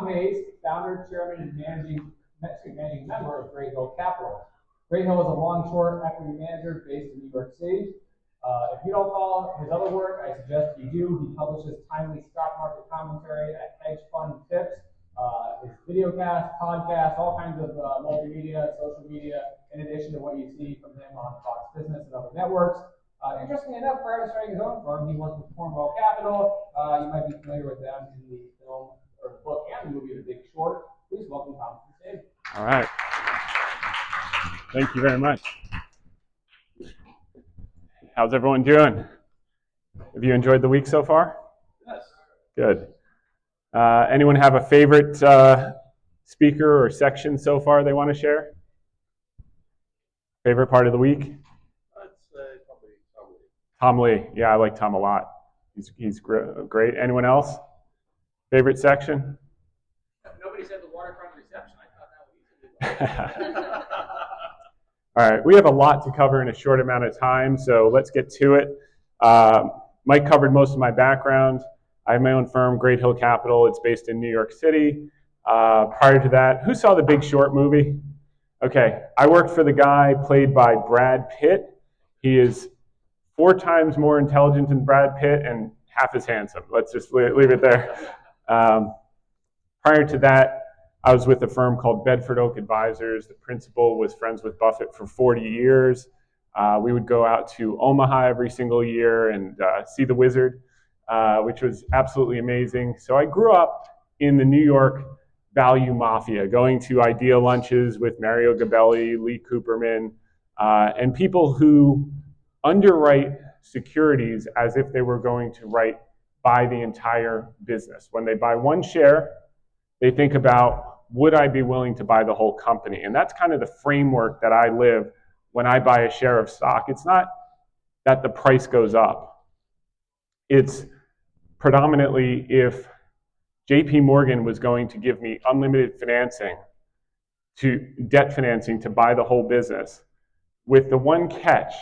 Tom Hayes, founder, chairman, and managing member of Great Hill Capital. Great Hill is a long-short equity manager based in New York City. If you don't follow his other work, I suggest you do. He publishes timely stock market commentary at Hedge Fund Tips. His videocast, podcast, all kinds of multimedia, social media, in addition to what you see from him on Fox Business and other networks. Interestingly enough, prior to starting his own firm, he worked with Cornwall Capital. You might be familiar with them in the film or the book and the movie The Big Short. Please welcome Tom to the stage. All right. Thank you very much. How's everyone doing? Have you enjoyed the week so far? Yes. Good. Anyone have a favorite speaker or section so far they want to share? Favorite part of the week? I'd say probably Tom Lee. Tom Lee. Yeah, I like Tom a lot. He's great. Anyone else? Favorite section? Nobody said the waterfront reception. I thought that would be easy. All right, we have a lot to cover in a short amount of time, so let's get to it. Mike covered most of my background. I have my own firm, Great Hill Capital. It's based in New York City. Prior to that, who saw the Big Short movie? Okay, I worked for the guy played by Brad Pitt. He is 4 times more intelligent than Brad Pitt and half as handsome. Let's just leave it there. Prior to that, I was with a firm called Bedford Oak Advisors. The principal was friends with Buffett for 40 years. We would go out to Omaha every single year and see the Wizard, which was absolutely amazing. So I grew up in the New York value mafia, going to idea lunches with Mario Gabelli, Lee Cooperman, and people who underwrite securities as if they were going to buy the entire business. When they buy one share, they think about, would I be willing to buy the whole company? And that's kind of the framework that I live when I buy a share of stock. It's not that the price goes up. It's predominantly if JP Morgan was going to give me unlimited debt financing to buy the whole business, with the one catch,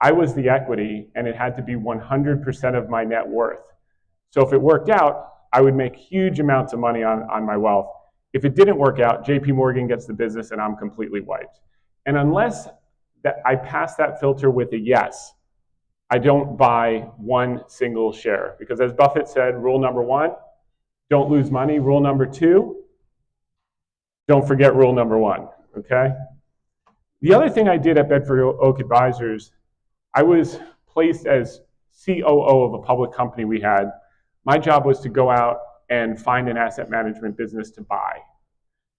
I was the equity and it had to be 100% of my net worth. So if it worked out, I would make huge amounts of money on my wealth. If it didn't work out, JP Morgan gets the business and I'm completely wiped. And unless that I pass that filter with a yes, I don't buy one single share. Because as Buffett said, rule number 1, don't lose money. Rule number 2, don't forget rule number 1, okay? The other thing I did at Bedford Oak Advisors, I was placed as COO of a public company we had. My job was to go out and find an asset management business to buy.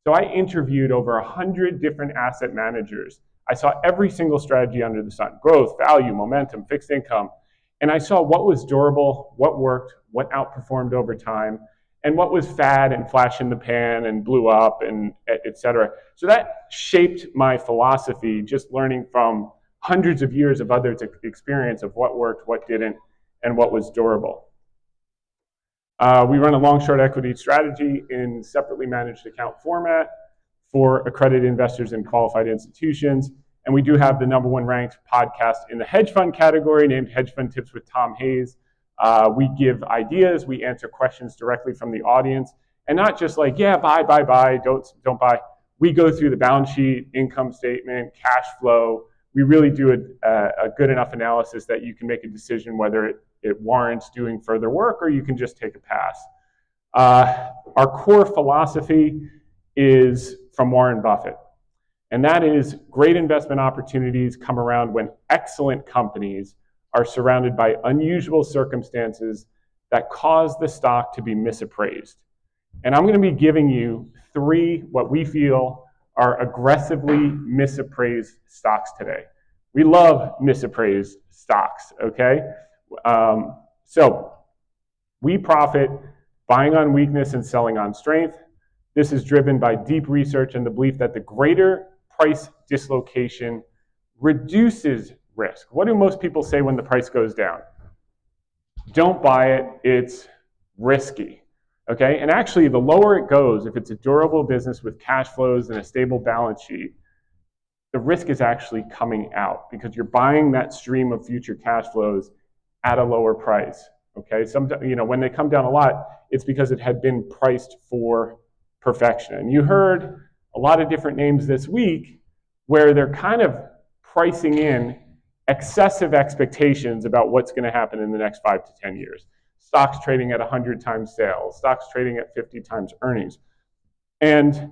So I interviewed over 100 different asset managers. I saw every single strategy under the sun: growth, value, momentum, fixed income. And I saw what was durable, what worked, what outperformed over time, and what was fad and flash in the pan and blew up, and et cetera. So that shaped my philosophy, just learning from hundreds of years of others' experience of what worked, what didn't, and what was durable. We run a long-short equity strategy in separately managed account format for accredited investors and qualified institutions. And we do have the #1 ranked podcast in the hedge fund category named Hedge Fund Tips with Tom Hayes. We give ideas, we answer questions directly from the audience, and not just like, yeah, buy, don't buy. We go through the balance sheet, income statement, cash flow. We really do a good enough analysis that you can make a decision whether it warrants doing further work or you can just take a pass. Our core philosophy is from Warren Buffett, and that is great investment opportunities come around when excellent companies are surrounded by unusual circumstances that cause the stock to be misappraised. And I'm going to be giving you 3 what we feel are aggressively misappraised stocks today. We love misappraised stocks, okay? So we profit buying on weakness and selling on strength. This is driven by deep research and the belief that the greater price dislocation reduces risk. What do most people say when the price goes down? Don't buy it, it's risky. Okay, and actually the lower it goes, if it's a durable business with cash flows and a stable balance sheet, the risk is actually coming out because you're buying that stream of future cash flows at a lower price. Okay, when they come down a lot, it's because it had been priced for perfection. And you heard a lot of different names this week where they're kind of pricing in excessive expectations about what's going to happen in the next 5 to 10 years. Stocks trading at 100 times sales, stocks trading at 50 times earnings. And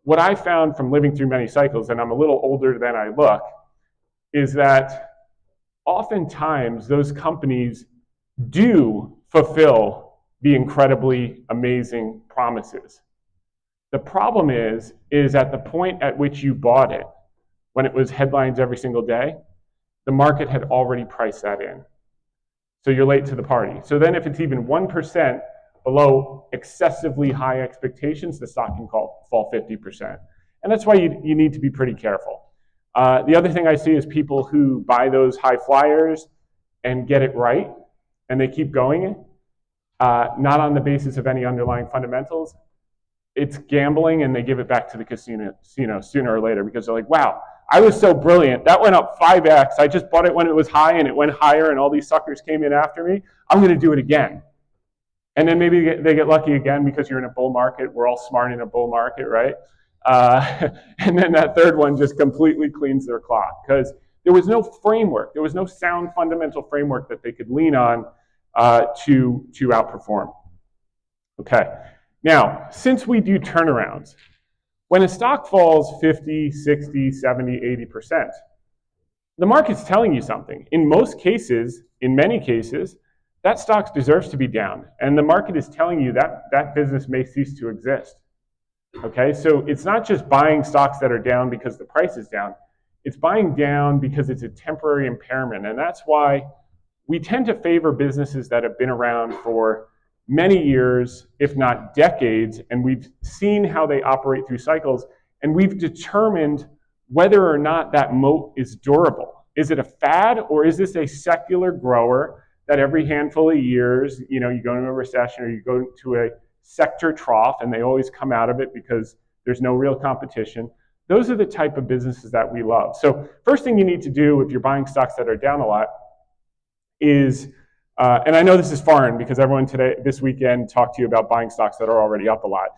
what I found from living through many cycles, and I'm a little older than I look, is that oftentimes those companies do fulfill the incredibly amazing promises. The problem is at the point at which you bought it, when it was headlines every single day, the market had already priced that in. So you're late to the party. So then if it's even 1% below excessively high expectations, the stock can fall 50%. And that's why you need to be pretty careful. The other thing I see is people who buy those high flyers and get it right, and they keep going, not on the basis of any underlying fundamentals. It's gambling, and they give it back to the casino sooner or later because they're like, wow, I was so brilliant. That went up 5x. I just bought it when it was high, and it went higher, and all these suckers came in after me. I'm going to do it again. And then maybe they get lucky again because you're in a bull market. We're all smart in a bull market, right? And then that third one just completely cleans their clock because there was no framework. There was no sound fundamental framework that they could lean on to outperform. Okay. Now, since we do turnarounds, when a stock falls 50, 60, 70, 80%, the market's telling you something. In most cases, in many cases, that stock deserves to be down. And the market is telling you that that business may cease to exist. Okay, so it's not just buying stocks that are down because the price is down. It's buying down because it's a temporary impairment. And that's why we tend to favor businesses that have been around for many years, if not decades, and we've seen how they operate through cycles, and we've determined whether or not that moat is durable. Is it a fad, or is this a secular grower that every handful of years, you go into a recession or you go to a sector trough and they always come out of it because there's no real competition? Those are the type of businesses that we love. So first thing you need to do if you're buying stocks that are down a lot is, and I know this is foreign because everyone this weekend talked to you about buying stocks that are already up a lot,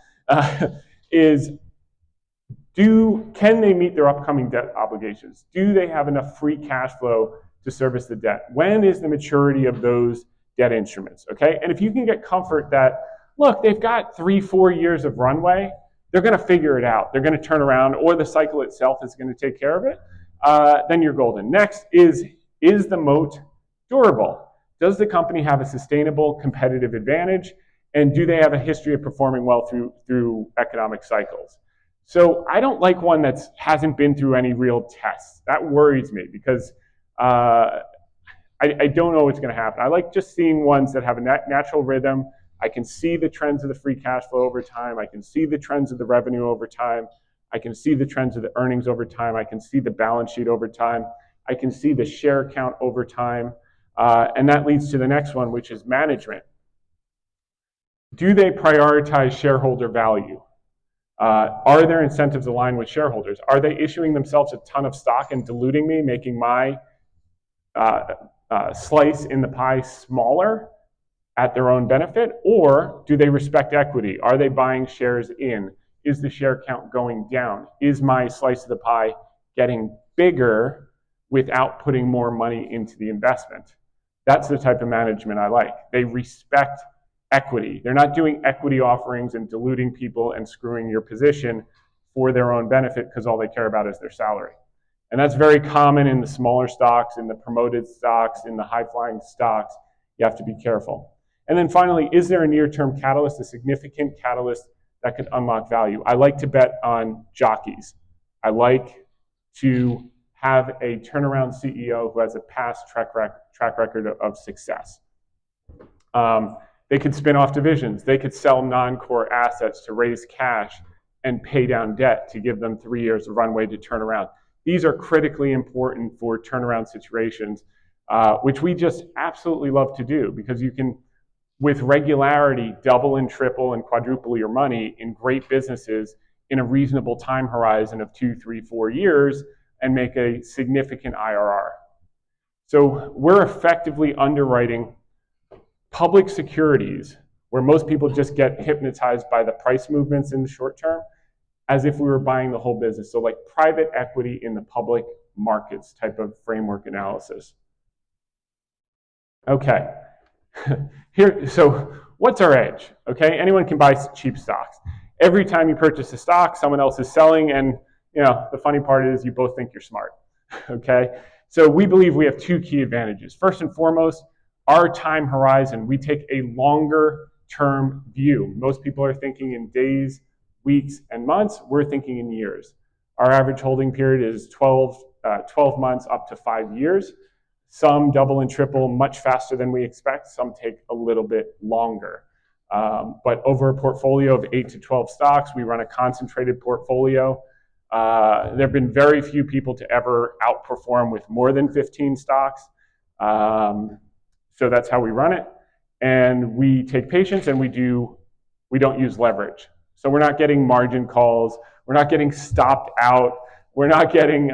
can they meet their upcoming debt obligations? Do they have enough free cash flow to service the debt? When is the maturity of those debt instruments, okay? And if you can get comfort that, look, they've got 3-4 years of runway, they're gonna figure it out, they're gonna turn around, or the cycle itself is gonna take care of it, then you're golden. Next is the moat durable? Does the company have a sustainable competitive advantage? And do they have a history of performing well through economic cycles? So I don't like one that hasn't been through any real tests. That worries me because I don't know what's going to happen. I like just seeing ones that have a natural rhythm. I can see the trends of the free cash flow over time. I can see the trends of the revenue over time. I can see the trends of the earnings over time. I can see the balance sheet over time. I can see the share count over time. And that leads to the next one, which is management. Do they prioritize shareholder value? Are their incentives aligned with shareholders? Are they issuing themselves a ton of stock and diluting me, making my slice in the pie smaller at their own benefit? Or do they respect equity? Are they buying shares in? Is the share count going down? Is my slice of the pie getting bigger without putting more money into the investment? That's the type of management I like. They respect equity. They're not doing equity offerings and diluting people and screwing your position for their own benefit because all they care about is their salary. And that's very common in the smaller stocks, in the promoted stocks, in the high-flying stocks. You have to be careful. And then finally, is there a near-term catalyst, a significant catalyst that could unlock value? I like to bet on jockeys. I like to have a turnaround CEO who has a past track record of success. They could spin off divisions. They could sell non-core assets to raise cash and pay down debt to give them 3 years of runway to turn around. These are critically important for turnaround situations, which we just absolutely love to do because you can, with regularity, double and triple and quadruple your money in great businesses in a reasonable time horizon of 2, 3, 4 years and make a significant IRR. So we're effectively underwriting public securities where most people just get hypnotized by the price movements in the short term, as if we were buying the whole business. So like private equity in the public markets type of framework analysis. Okay, here, so what's our edge? Okay, anyone can buy cheap stocks. Every time you purchase a stock, someone else is selling, and the funny part is you both think you're smart. Okay, so we believe we have two key advantages. First and foremost, our time horizon. We take a longer term view. Most people are thinking in days, weeks, and months. We're thinking in years. Our average holding period is 12 months up to 5 years. Some double and triple much faster than we expect. Some take a little bit longer. But over a portfolio of 8 to 12 stocks, we run a concentrated portfolio. There have been very few people to ever outperform with more than 15 stocks. So that's how we run it. And we take patience, and we don't use leverage. So we're not getting margin calls. We're not getting stopped out. We're not getting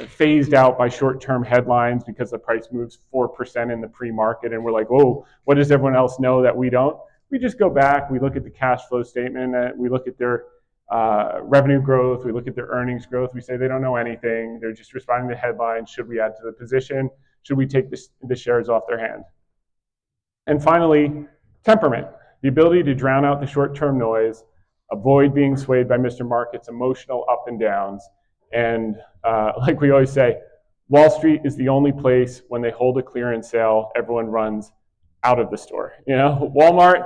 phased out by short-term headlines because the price moves 4% in the pre-market, and we're like, oh, what does everyone else know that we don't? We just go back, we look at the cash flow statement, we look at their revenue growth, we look at their earnings growth, we say they don't know anything, they're just responding to headlines. Should we add to the position? Should we take the shares off their hand? And finally, temperament, the ability to drown out the short-term noise, avoid being swayed by Mr. Market's emotional up and downs. And like we always say, Wall Street is the only place when they hold a clearance sale, everyone runs out of the store. Walmart,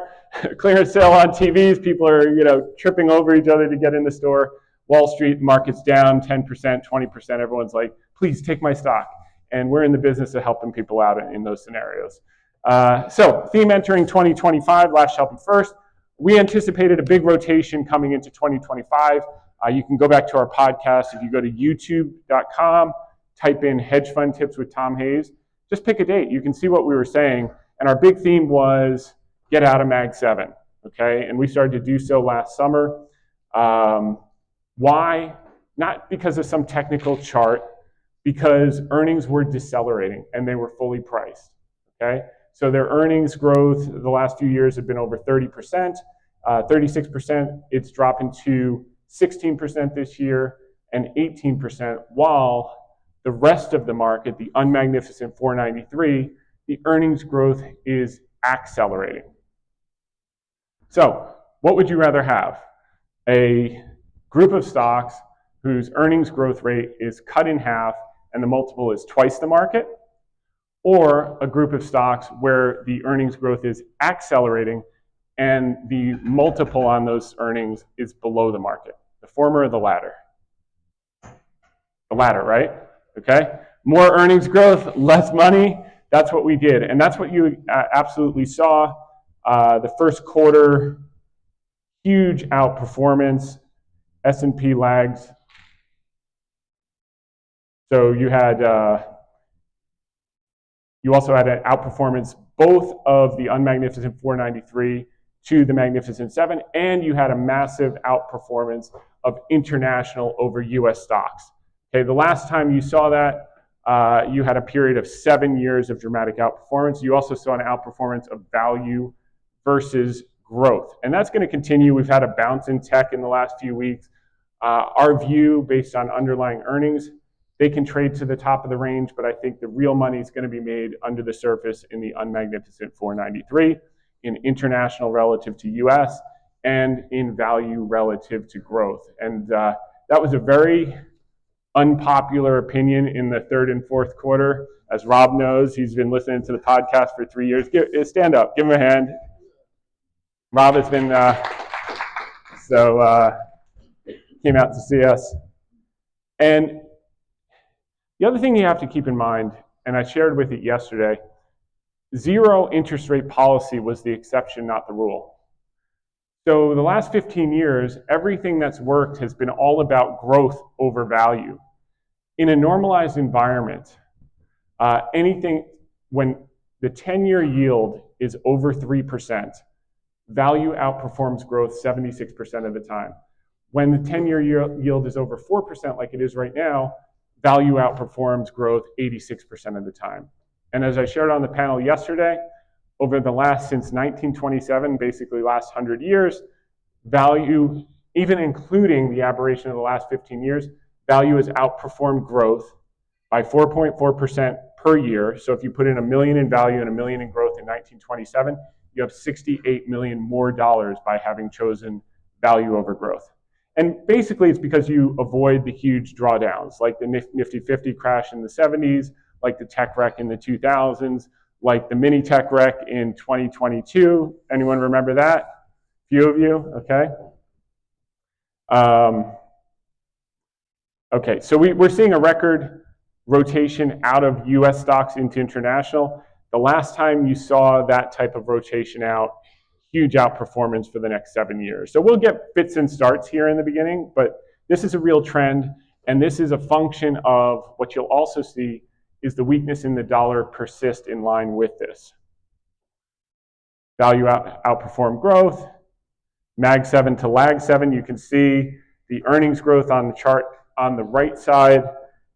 clearance sale on TVs, people are tripping over each other to get in the store. Wall Street, market's down 10%, 20%, everyone's like, please take my stock. And we're in the business of helping people out in those scenarios. So theme entering 2025, last shall be first. We anticipated a big rotation coming into 2025. You can go back to our podcast. If you go to youtube.com, type in hedge fund tips with Tom Hayes, just pick a date. You can see what we were saying. And our big theme was get out of Mag 7, okay? And we started to do so last summer. Why? Not because of some technical chart, because earnings were decelerating and they were fully priced, okay? So their earnings growth the last few years have been over 30%, 36%. It's dropping to 16% this year and 18%, while the rest of the market, the unmagnificent 493, the earnings growth is accelerating. So what would you rather have? A group of stocks whose earnings growth rate is cut in half and the multiple is twice the market, or a group of stocks where the earnings growth is accelerating and the multiple on those earnings is below the market? The former or the latter? The latter, right? Okay? More earnings growth, less money. That's what we did. And that's what you absolutely saw. The first quarter, huge outperformance. S&P lags. So you also had an outperformance both of the unmagnificent 493 to the Magnificent 7, and you had a massive outperformance of international over US stocks. Okay, the last time you saw that, you had a period of 7 years of dramatic outperformance. You also saw an outperformance of value versus growth. And that's going to continue. We've had a bounce in tech in the last few weeks. Our view, based on underlying earnings, they can trade to the top of the range, but I think the real money is going to be made under the surface in the unmagnificent 493, in international relative to US, and in value relative to growth. And that was a very unpopular opinion in the third and fourth quarter. As Rob knows, he's been listening to the podcast for 3 years. Stand up, give him a hand. Rob has been, came out to see us. And the other thing you have to keep in mind, and I shared with it yesterday, zero interest rate policy was the exception, not the rule. So the last 15 years, everything that's worked has been all about growth over value. In a normalized environment, when the 10-year yield is over 3%, value outperforms growth 76% of the time. When the 10-year yield is over 4%, like it is right now, value outperforms growth 86% of the time. And as I shared on the panel yesterday, over the last, since 1927, basically last 100 years, value, even including the aberration of the last 15 years, value has outperformed growth by 4.4% per year. So if you put in $1 million in value and $1 million in growth in 1927, you have $68 million more by having chosen value over growth. And basically it's because you avoid the huge drawdowns, like the Nifty 50 crash in the 70s, like the tech wreck in the 2000s, like the mini tech wreck in 2022. Anyone remember that? Few of you, okay. Okay, so we're seeing a record rotation out of US stocks into international. The last time you saw that type of rotation out, huge outperformance for the next 7 years. So we'll get fits and starts here in the beginning, but this is a real trend, and this is a function of what you'll also see is the weakness in the dollar persist in line with this. Value outperform growth, mag 7 to lag 7. You can see the earnings growth on the chart on the right side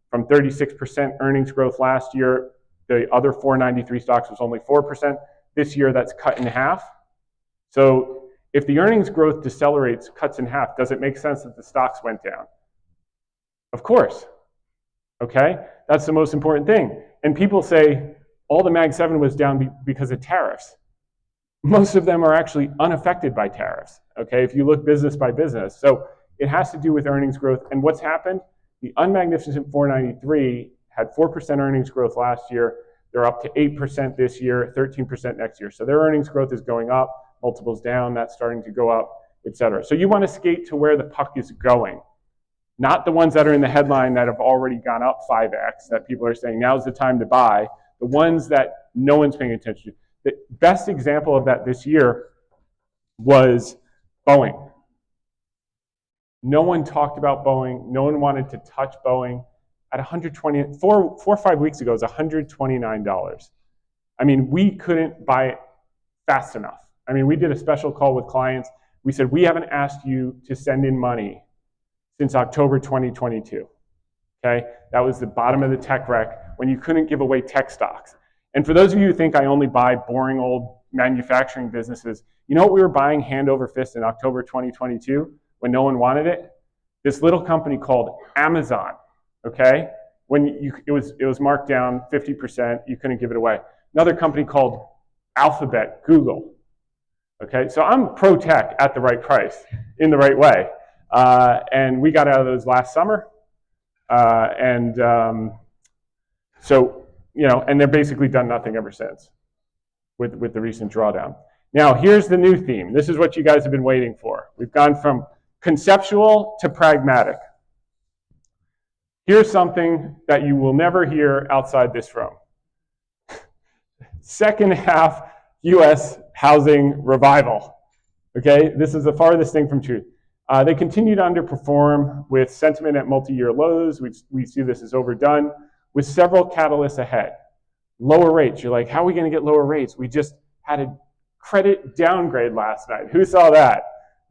from 36% earnings growth last year. The other 493 stocks was only 4%. This year, that's cut in half. So if the earnings growth decelerates, cuts in half, does it make sense that the stocks went down? Of course. Okay? That's the most important thing. And people say, all the Mag 7 was down because of tariffs. Most of them are actually unaffected by tariffs, okay, if you look business by business. So it has to do with earnings growth. And what's happened? The unmagnificent 493 had 4% earnings growth last year. They're up to 8% this year, 13% next year. So their earnings growth is going up, multiples down, that's starting to go up, et cetera. So you want to skate to where the puck is going, not the ones that are in the headline that have already gone up 5x, that people are saying now's the time to buy, the ones that no one's paying attention to. The best example of that this year was Boeing. No one talked about Boeing. No one wanted to touch Boeing. At 120, four or 5 weeks ago, it was $129. I mean, we couldn't buy it fast enough. I mean, we did a special call with clients. We said, we haven't asked you to send in money since October 2022. Okay? That was the bottom of the tech wreck when you couldn't give away tech stocks. And for those of you who think I only buy boring old manufacturing businesses, you know what we were buying hand over fist in October 2022 when no one wanted it? This little company called Amazon. Okay, it was marked down 50%, you couldn't give it away. Another company called Alphabet, Google. Okay, so I'm pro-tech at the right price, in the right way. And we got out of those last summer. So, you know, and they've basically done nothing ever since with the recent drawdown. Now, here's the new theme. This is what you guys have been waiting for. We've gone from conceptual to pragmatic. Here's something that you will never hear outside this room. Second half U.S. housing revival. Okay, this is the farthest thing from truth. They continue to underperform with sentiment at multi-year lows. We see this as overdone with several catalysts ahead. Lower rates. You're like, how are we going to get lower rates? We just had a credit downgrade last night. Who saw that?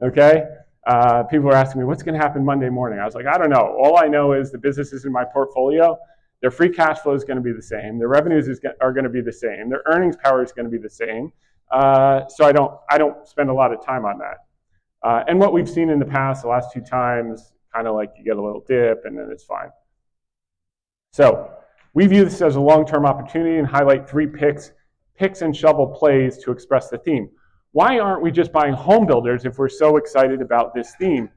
Okay. People were asking me, what's going to happen Monday morning? I was like, I don't know. All I know is the businesses in my portfolio, their free cash flow is going to be the same. Their revenues are going to be the same. Their earnings power is going to be the same. So I don't spend a lot of time on that. And what we've seen in the past, the last 2 times, kind of like you get a little dip and then it's fine. So we view this as a long-term opportunity and highlight 3 picks and shovel plays to express the theme. Why aren't we just buying home builders if we're so excited about this theme?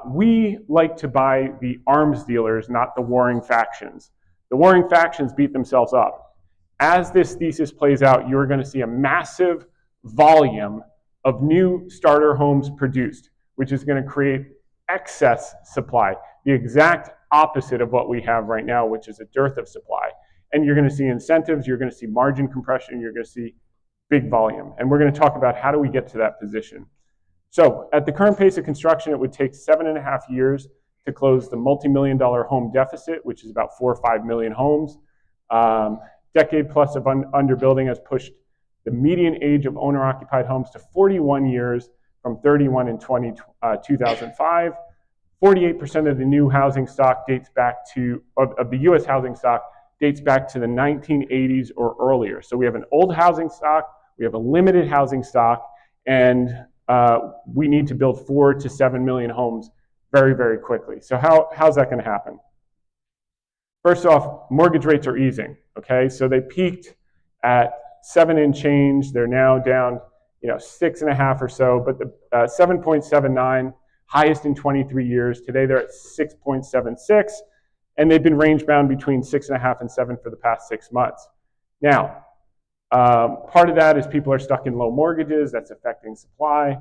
We like to buy the arms dealers, not the warring factions. The warring factions beat themselves up. As this thesis plays out, you're going to see a massive volume of new starter homes produced, which is going to create excess supply, the exact opposite of what we have right now, which is a dearth of supply. And you're going to see incentives, you're going to see margin compression, you're going to see big volume. And we're going to talk about how do we get to that position. So at the current pace of construction, it would take 7.5 years to close the multi-million-dollar home deficit, which is about 4 or 5 million homes. Decade plus of underbuilding has pushed the median age of owner-occupied homes to 41 years from 31 in 2005. 48% of the new housing stock dates back to, of the US housing stock dates back to the 1980s or earlier. So we have an old housing stock, we have a limited housing stock, and we need to build 4 to 7 million homes very, very quickly. So how's that going to happen? First off, mortgage rates are easing, okay? So they peaked at 7 and change. They're now down, 6.5 or so, but the 7.79, highest in 23 years. Today they're at 6.76, and they've been range bound between 6.5 and 7 for the past 6 months. Now, part of that is people are stuck in low mortgages. That's affecting supply.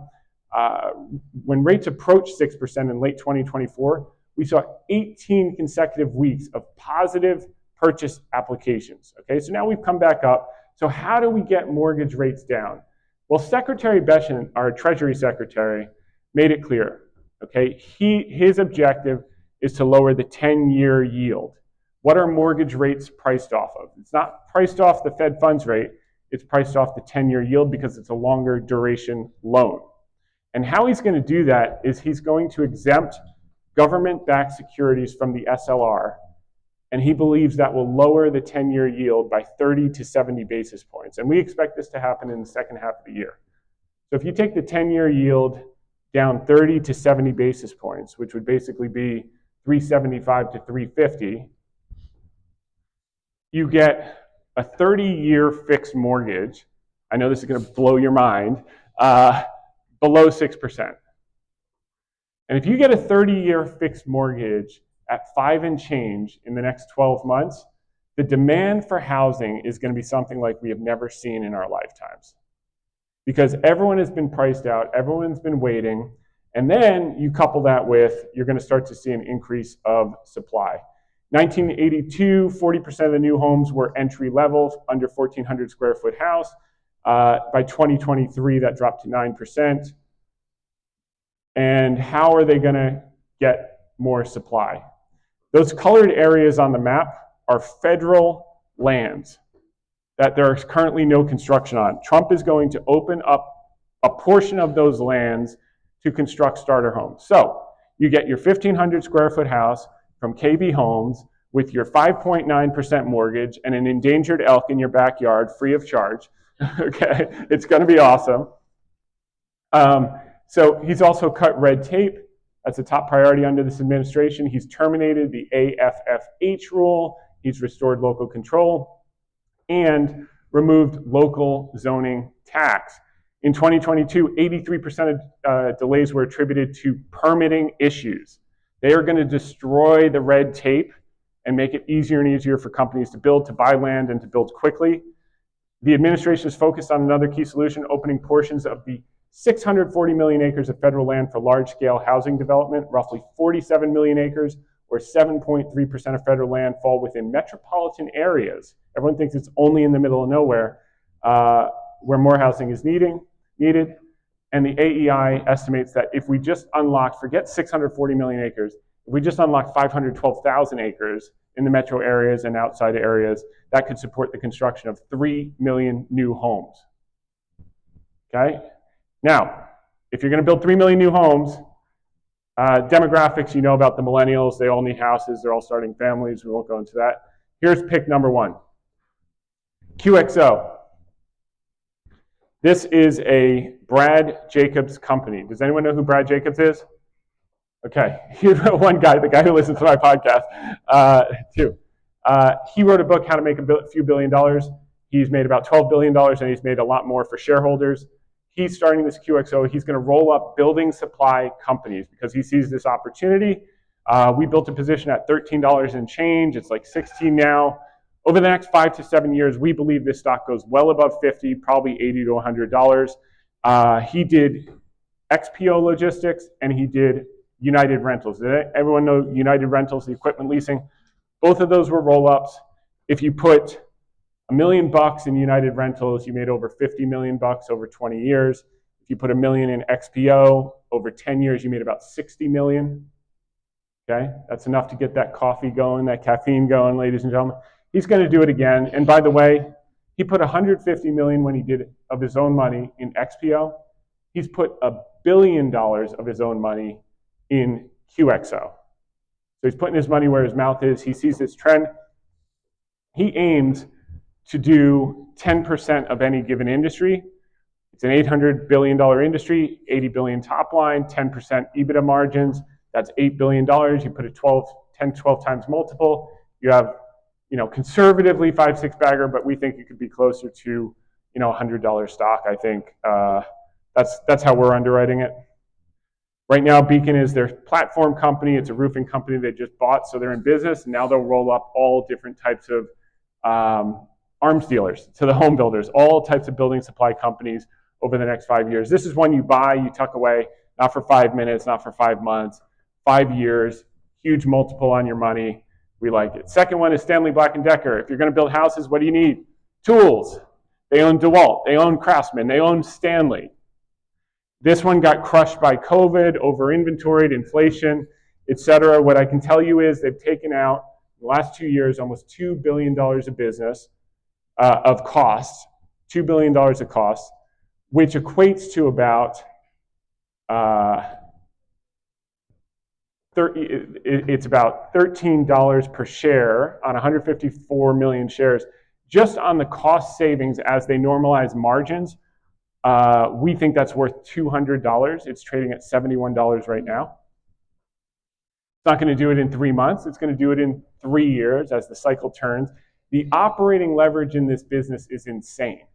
When rates approached 6% in late 2024, we saw 18 consecutive weeks of positive purchase applications. Okay, so now we've come back up. So how do we get mortgage rates down? Well, Secretary Bessent, our Treasury Secretary, made it clear. Okay, his objective is to lower the 10-year yield. What are mortgage rates priced off of? It's not priced off the Fed funds rate. It's priced off the 10-year yield because it's a longer duration loan. And how he's going to do that is he's going to exempt government-backed securities from the SLR, and he believes that will lower the 10-year yield by 30 to 70 basis points. And we expect this to happen in the second half of the year. So if you take the 10-year yield down 30 to 70 basis points, which would basically be 375 to 350, you get a 30-year fixed mortgage. I know this is going to blow your mind, below 6%. And if you get a 30-year fixed mortgage at 5 and change in the next 12 months, the demand for housing is going to be something like we have never seen in our lifetimes. Because everyone has been priced out, everyone's been waiting, and then you couple that with, you're going to start to see an increase of supply. 1982, 40% of the new homes were entry level, under 1,400 square foot house. By 2023, that dropped to 9%. And how are they going to get more supply? Those colored areas on the map are federal lands that there is currently no construction on. Trump is going to open up a portion of those lands to construct starter homes. So you get your 1,500 square foot house from KB Homes with your 5.9% mortgage and an endangered elk in your backyard free of charge. Okay, it's going to be awesome. So he's also cut red tape. That's a top priority under this administration. He's terminated the AFFH rule. He's restored local control and removed local zoning tax. In 2022, 83% of delays were attributed to permitting issues. They are going to destroy the red tape and make it easier and easier for companies to build, to buy land, and to build quickly. The administration is focused on another key solution, opening portions of the 640 million acres of federal land for large-scale housing development. Roughly 47 million acres, or 7.3% of federal land, fall within metropolitan areas. Everyone thinks it's only in the middle of nowhere, where more housing is needed. And the AEI estimates that if we just unlock, forget 640 million acres, if we just unlock 512,000 acres in the metro areas and outside areas, that could support the construction of 3 million new homes. Okay? Now, if you're going to build 3 million new homes, demographics, you know about the millennials. They all need houses. They're all starting families. We won't go into that. Here's pick number 1. QXO. This is a Brad Jacobs company. Does anyone know who Brad Jacobs is? Okay, here's one guy, the guy who listens to my podcast, too. He wrote a book, How to Make a Few Billion Dollars. He's made about $12 billion, and he's made a lot more for shareholders. He's starting this QXO. He's going to roll up building supply companies because he sees this opportunity. We built a position at $13 and change. It's like 16 now. Over the next 5 to 7 years, we believe this stock goes well above 50, probably $80 to $100. He did XPO Logistics, and he did United Rentals. Did everyone know United Rentals, the equipment leasing? Both of those were roll-ups. If you put $1 million in United Rentals, you made over $50 million over 20 years. If you put $1 million in XPO, over 10 years, you made about $60 million. Okay, that's enough to get that coffee going, that caffeine going, ladies and gentlemen. He's going to do it again. And by the way, he put $150 million when he did it of his own money in XPO. He's put $1 billion of his own money in QXO. So he's putting his money where his mouth is. He sees this trend. He aims to do 10% of any given industry. It's an $800 billion industry, 80 billion top line, 10% EBITDA margins. That's $8 billion. You put a 10, 12 times multiple. You have, conservatively 5-6 bagger, but we think it could be closer to, $100 stock. I think that's how we're underwriting it. Right now, Beacon is their platform company. It's a roofing company they just bought, so they're in business. And now they'll roll up all different types of arms dealers to the home builders, all types of building supply companies over the next 5 years. This is one you buy, you tuck away, not for 5 minutes, not for 5 months, 5 years, huge multiple on your money. We like it. Second one is Stanley Black & Decker. If you're going to build houses, what do you need? Tools. They own DeWalt. They own Craftsman. They own Stanley. This one got crushed by COVID, over-inventoried, inflation, etc. What I can tell you is they've taken out, in the last 2 years, almost $2 billion of business, of costs, $2 billion of costs, which equates to about, it's about $13 per share on 154 million shares. Just on the cost savings as they normalize margins, we think that's worth $200. It's trading at $71 right now. It's not going to do it in 3 months. It's going to do it in 3 years as the cycle turns. The operating leverage in this business is insane.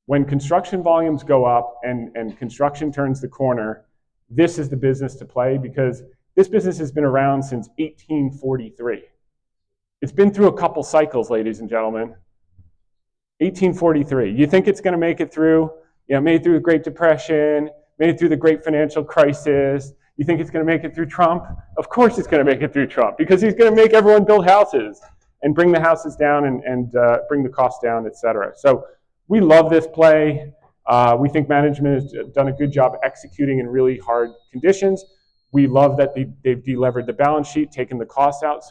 When construction volumes go up and construction turns the corner, this is the business to play because this business has been around since 1843. It's been through a couple cycles, ladies and gentlemen. 1843. You think it's going to make it through? Made it through the Great Depression, made it through the Great Financial Crisis. You think it's going to make it through Trump? Of course it's going to make it through Trump because he's going to make everyone build houses and bring the houses down and bring the costs down, et cetera. So we love this play. We think management has done a good job executing in really hard conditions. We love that they've delevered the balance sheet, taken the costs out.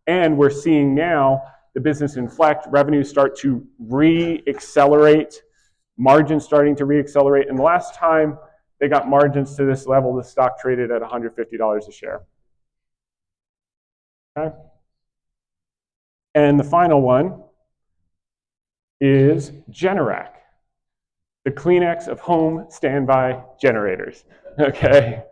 And we're seeing now the business inflect, revenues start to re-accelerate, margins starting to re-accelerate. And the last time they got margins to this level, the stock traded at $150 a share. Okay. And the final one is Generac, the Kleenex of home standby generators. Okay.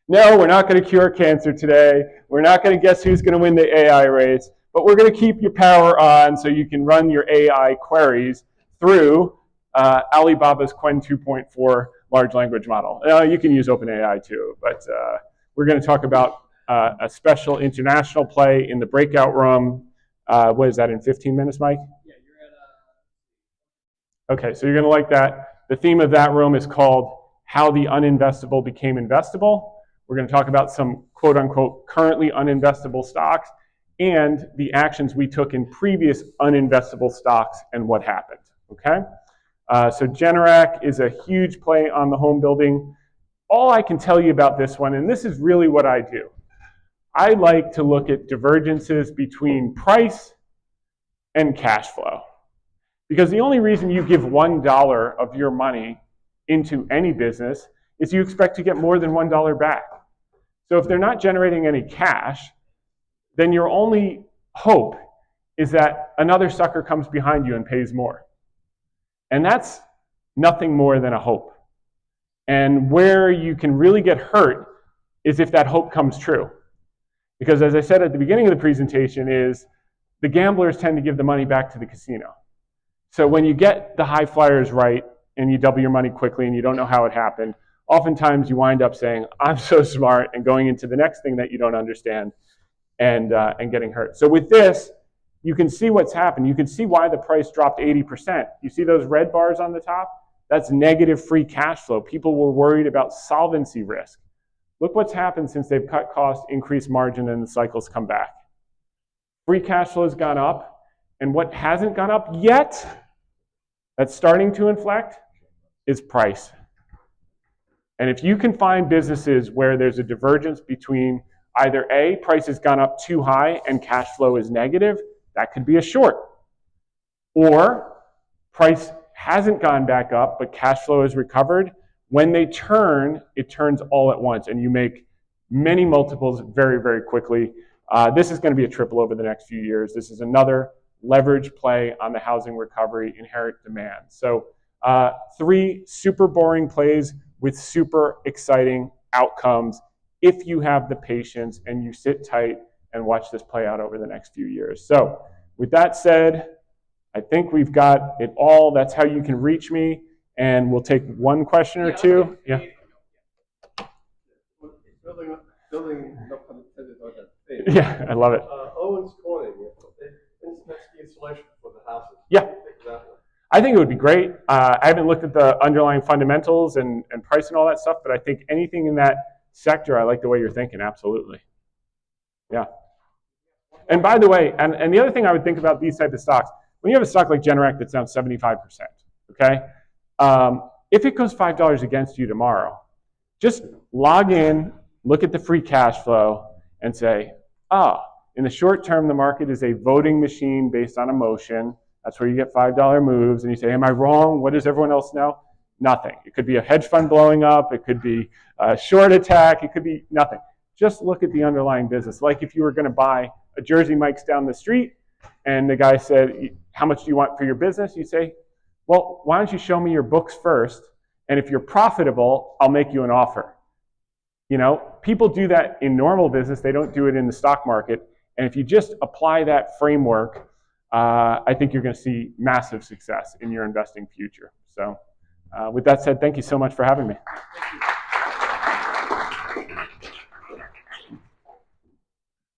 No, we're not going to cure cancer today. We're not going to guess who's going to win the AI race, but we're going to keep your power on so you can run your AI queries through Alibaba's Qwen 2.4 large language model. You can use OpenAI too, but we're going to talk about a special international play in the breakout room. What is that, in 15 minutes, Mike? Yeah, you're at Okay, so you're going to like that. The theme of that room is called How the Uninvestable Became Investable. We're going to talk about some quote-unquote currently uninvestable stocks and the actions we took in previous uninvestable stocks and what happened, okay? So Generac is a huge play on the home building. All I can tell you about this one, and this is really what I do, I like to look at divergences between price and cash flow. Because the only reason you give $1 of your money into any business is you expect to get more than $1 back. So if they're not generating any cash, then your only hope is that another sucker comes behind you and pays more. And that's nothing more than a hope. And where you can really get hurt is if that hope comes true. Because as I said at the beginning of the presentation is the gamblers tend to give the money back to the casino. So when you get the high flyers right and you double your money quickly and you don't know how it happened, oftentimes you wind up saying, I'm so smart, and going into the next thing that you don't understand and getting hurt. So with this, you can see what's happened. You can see why the price dropped 80%. You see those red bars on the top? That's negative free cash flow. People were worried about solvency risk. Look what's happened since they've cut costs, increased margin, and the cycles come back. Free cash flow has gone up, and what hasn't gone up yet, that's starting to inflect, is price. And if you can find businesses where there's a divergence between either A, price has gone up too high and cash flow is negative, that could be a short. Or price hasn't gone back up, but cash flow has recovered. When they turn, it turns all at once, and you make many multiples very, very quickly. this is going to be a triple over the next few years. This is another leverage play on the housing recovery, inherent demand. So 3 super boring plays with super exciting outcomes if you have the patience and you sit tight and watch this play out over the next few years. So with that said, I think we've got it all. That's how you can reach me, and we'll take one question or two. Yeah. Building, no pun intended on that thing. Yeah, I love it. Owens Corning, that's the insulation for the houses. Yeah. What do you think of that one? I think it would be great. I haven't looked at the underlying fundamentals and price and all that stuff, but I think anything in that sector, I like the way you're thinking, absolutely. Yeah. And by the way, and the other thing I would think about these type of stocks, when you have a stock like Generac that's down 75%, okay? If it goes $5 against you tomorrow, just log in, look at the free cash flow, and say, in the short term, the market is a voting machine based on emotion. That's where you get $5 moves, and you say, am I wrong? What does everyone else know? Nothing. It could be a hedge fund blowing up. It could be a short attack. It could be nothing. Just look at the underlying business. Like if you were going to buy a Jersey Mike's down the street, and the guy said, how much do you want for your business? You say, well, why don't you show me your books first? And if you're profitable, I'll make you an offer. You know, people do that in normal business. They don't do it in the stock market. And if you just apply that framework, I think you're going to see massive success in your investing future. So with that said, thank you so much for having me.